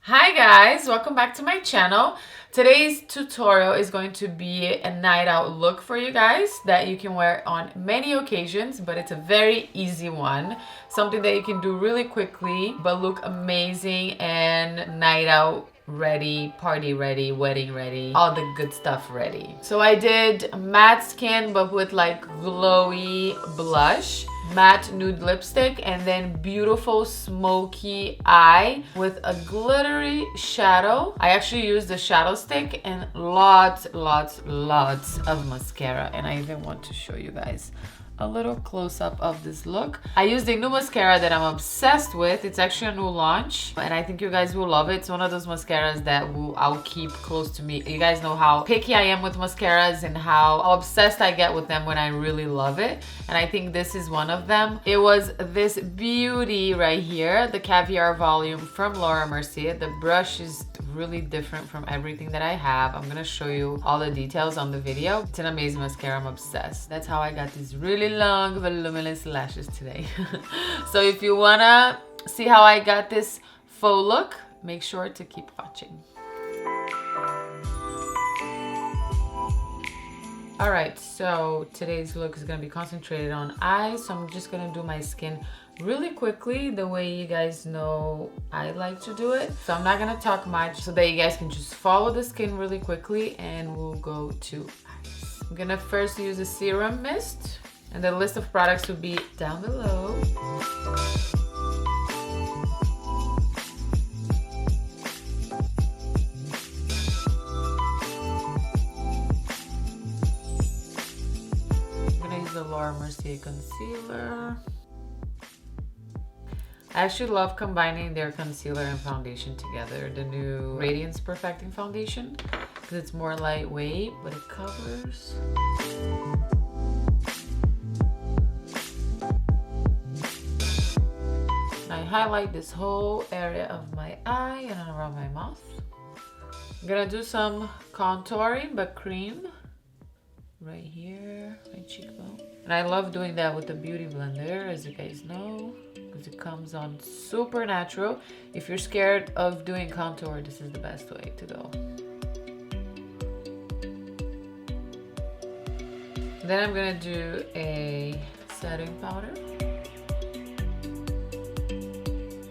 Hi guys, welcome back to my channel. Today's tutorial is going to be a night out look for you guys that you can wear on many occasions, but it's a very easy one. Something that you can do really quickly but look amazing and night out ready, party ready, wedding ready, all the good stuff ready. So I did matte skin but with like glowy blush, matte nude lipstick, and then beautiful smoky eye with a glittery shadow. I actually used the shadow stick and lots of mascara, and I even want to show you guys a little close-up of this look. I used a new mascara that I'm obsessed with. It's actually a new launch and I think you guys will love it. It's one of those mascaras that I'll keep close to me. You guys know how picky I am with mascaras and how obsessed I get with them when I really love it, and I think this is one of them. It was this beauty right here, the Caviar Volume from Laura Mercier. The brush is really different from everything that I have. I'm gonna show you all the details on the video. It's an amazing mascara. I'm obsessed. That's how I got these really long voluminous lashes today. So if you wanna see how I got this faux look, make sure to keep watching. All right, so today's look is gonna be concentrated on eyes, so I'm just gonna do my skin really quickly, the way you guys know I like to do it. So I'm not gonna talk much so that you guys can just follow the skin really quickly, and we'll go to eyes. I'm gonna first use a serum mist, and the list of products will be down below. I'm gonna use the Laura Mercier concealer. I actually love combining their concealer and foundation together, the new Radiance Perfecting Foundation, because it's more lightweight, but it covers. I highlight this whole area of my eye and around my mouth. I'm gonna do some contouring, but cream right here, my cheekbone. And I love doing that with the Beauty Blender, as you guys know, because it comes on super natural. If you're scared of doing contour, this is the best way to go. Then I'm gonna do a setting powder.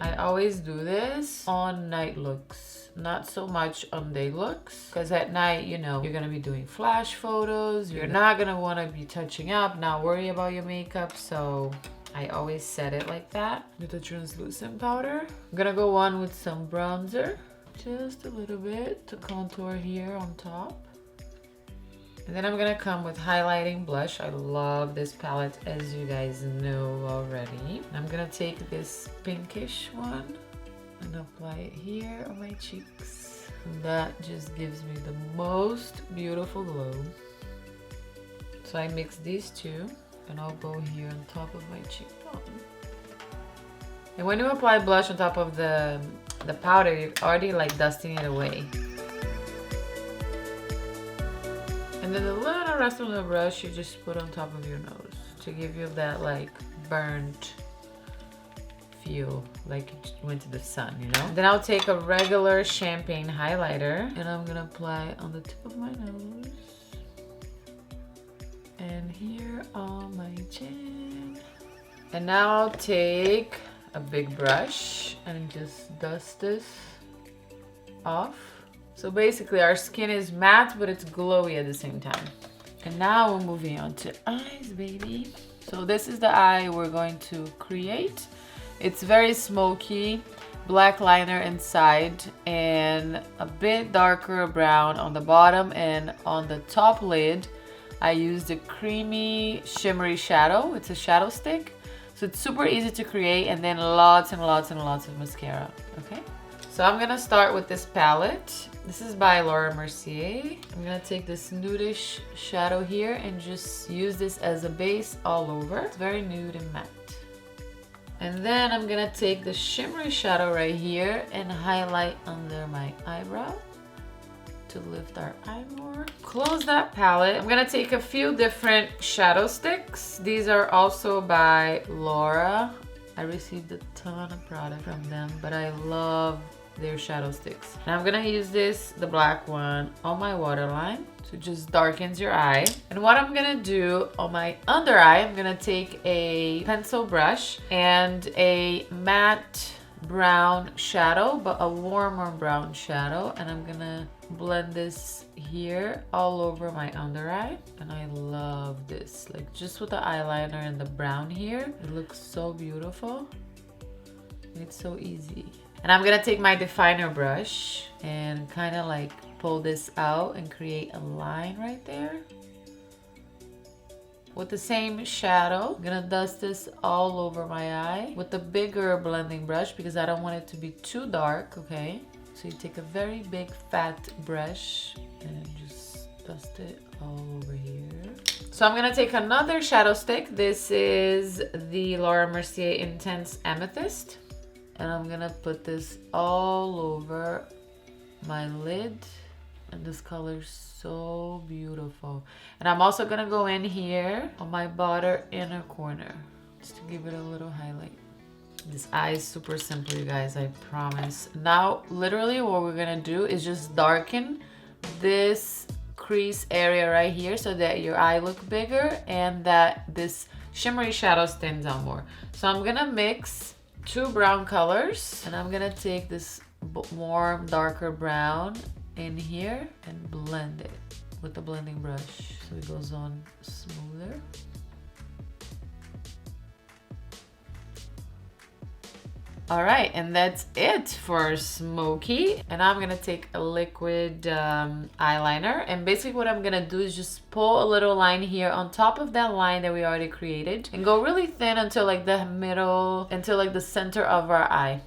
I always do this on night looks, not so much on day looks, because at night, you know, you're gonna be doing flash photos. You're not gonna wanna be touching up, not worry about your makeup, so I always set it like that with a translucent powder. I'm gonna go on with some bronzer, just a little bit to contour here on top. And then I'm gonna come with highlighting blush. I love this palette, as you guys know already. I'm gonna take this pinkish one and apply it here on my cheeks. And that just gives me the most beautiful glow. So I mix these two, and I'll go here on top of my cheekbone. And when you apply blush on top of the powder, you're already like dusting it away. And then the little rest of the brush you just put on top of your nose to give you that like burnt feel, like you went to the sun, you know? Then I'll take a regular champagne highlighter and I'm gonna apply it on the tip of my nose and here on my chin. And now I'll take a big brush and just dust this off. So basically our skin is matte, but it's glowy at the same time. And now we're moving on to eyes, baby. So this is the eye we're going to create. It's very smoky, black liner inside, and a bit darker brown on the bottom, and on the top lid, I used a creamy, shimmery shadow. It's a shadow stick. So it's super easy to create, and then lots and lots of mascara, okay? So I'm gonna start with this palette. This is by Laura Mercier. I'm gonna take this nudish shadow here and just use this as a base all over. It's very nude and matte. And then I'm gonna take the shimmery shadow right here and highlight under my eyebrow to lift our eye more. Close that palette. I'm gonna take a few different shadow sticks. These are also by Laura. I received a ton of product from them, but I love their shadow sticks. And I'm gonna use this, the black one, on my waterline. So it just darkens your eye. And what I'm gonna do on my under eye, I'm gonna take a pencil brush and a matte brown shadow, but a warmer brown shadow. And I'm gonna blend this here all over my under eye. And I love this, like just with the eyeliner and the brown here. It looks so beautiful. It's so easy. And I'm gonna take my definer brush and kind of like pull this out and create a line right there. With the same shadow, I'm gonna dust this all over my eye with the bigger blending brush because I don't want it to be too dark, okay? So you take a very big fat brush and just dust it all over here. So I'm gonna take another shadow stick. This is the Laura Mercier Intense Amethyst. And I'm gonna put this all over my lid. And this color's so beautiful. And I'm also gonna go in here on my bottom inner corner just to give it a little highlight. This eye is super simple, you guys, I promise. Now, literally what we're gonna do is just darken this crease area right here so that your eye look bigger and that this shimmery shadow stands out more. So I'm gonna mix two brown colors and I'm gonna take this warm, darker brown in here and blend it with the blending brush so it goes on smoother. All right, and that's it for smoky. And I'm gonna take a liquid eyeliner, and basically what I'm gonna do is just pull a little line here on top of that line that we already created and go really thin until like the middle, until like the center of our eye.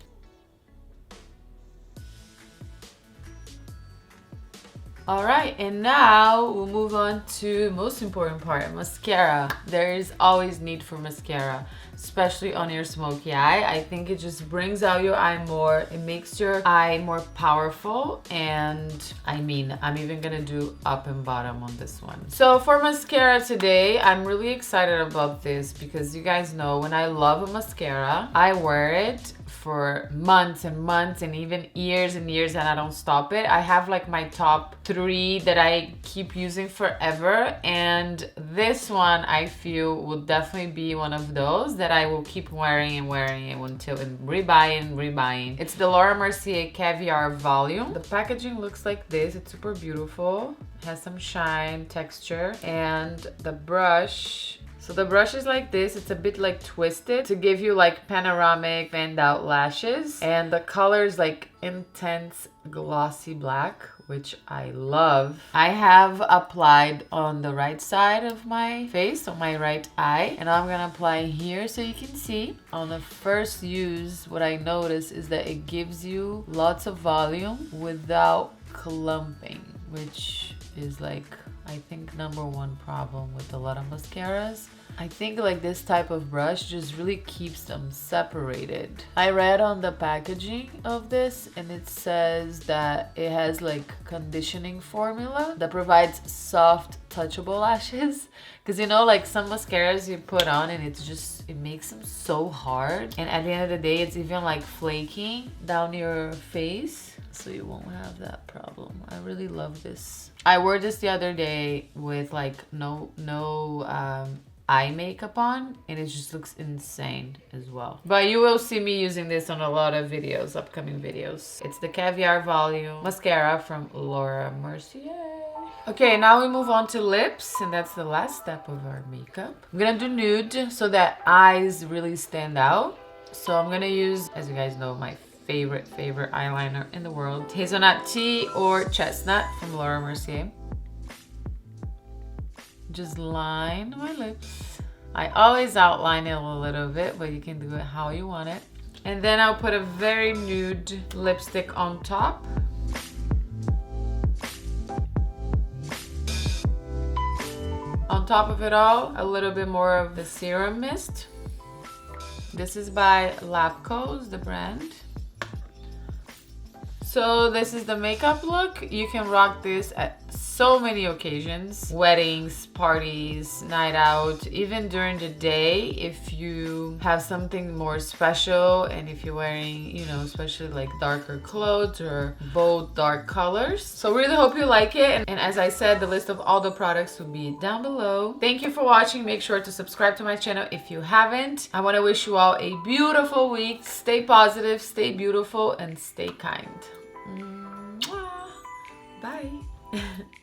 All right, and now we'll move on to the most important part, mascara. There is always need for mascara, especially on your smoky eye. I think it just brings out your eye more. It makes your eye more powerful. And I mean, I'm even gonna do up and bottom on this one. So for mascara today, I'm really excited about this because you guys know when I love a mascara, I wear it for months and months and even years and years and I don't stop it. I have like my top 3 that I keep using forever, and this one I feel will definitely be one of those that I will keep wearing and wearing it until and rebuying. It's the Laura Mercier Caviar Volume. The packaging looks like this. It's super beautiful. It has some shine, texture, and the brush. So the brush is like this. It's a bit like twisted to give you like panoramic fanned out lashes. And the color is like intense glossy black, which I love. I have applied on the right side of my face, on my right eye. And I'm gonna apply here so you can see. On the first use, what I noticed is that it gives you lots of volume without clumping, which is like, I think, #1 problem with a lot of mascaras. I think like this type of brush just really keeps them separated. I read on the packaging of this and it says that it has like conditioning formula that provides soft touchable lashes. Because you know, like some mascaras you put on and it's just, it makes them so hard. And at the end of the day, it's even like flaking down your face. So you won't have that problem. I really love this. I wore this the other day with like no eye makeup on, and it just looks insane as well. But you will see me using this on a lot of videos, upcoming videos. It's the Caviar Volume Mascara from Laura Mercier. Okay, now we move on to lips, and that's the last step of our makeup. I'm gonna do nude so that eyes really stand out. So I'm gonna use, as you guys know, my favorite eyeliner in the world, Hazelnut Tea or Chestnut from Laura Mercier. Just line my lips. I always outline it a little bit, but you can do it how you want it. And then I'll put a very nude lipstick on top. On top of it all, a little bit more of the serum mist. This is by Labco's, the brand. So this is the makeup look. You can rock this at so many occasions, weddings, parties, night out, even during the day if you have something more special and if you're wearing, you know, especially like darker clothes or bold dark colors. So really hope you like it. And as I said, the list of all the products will be down below. Thank you for watching. Make sure to subscribe to my channel if you haven't. I want to wish you all a beautiful week. Stay positive, stay beautiful, and stay kind. Mwah. Bye.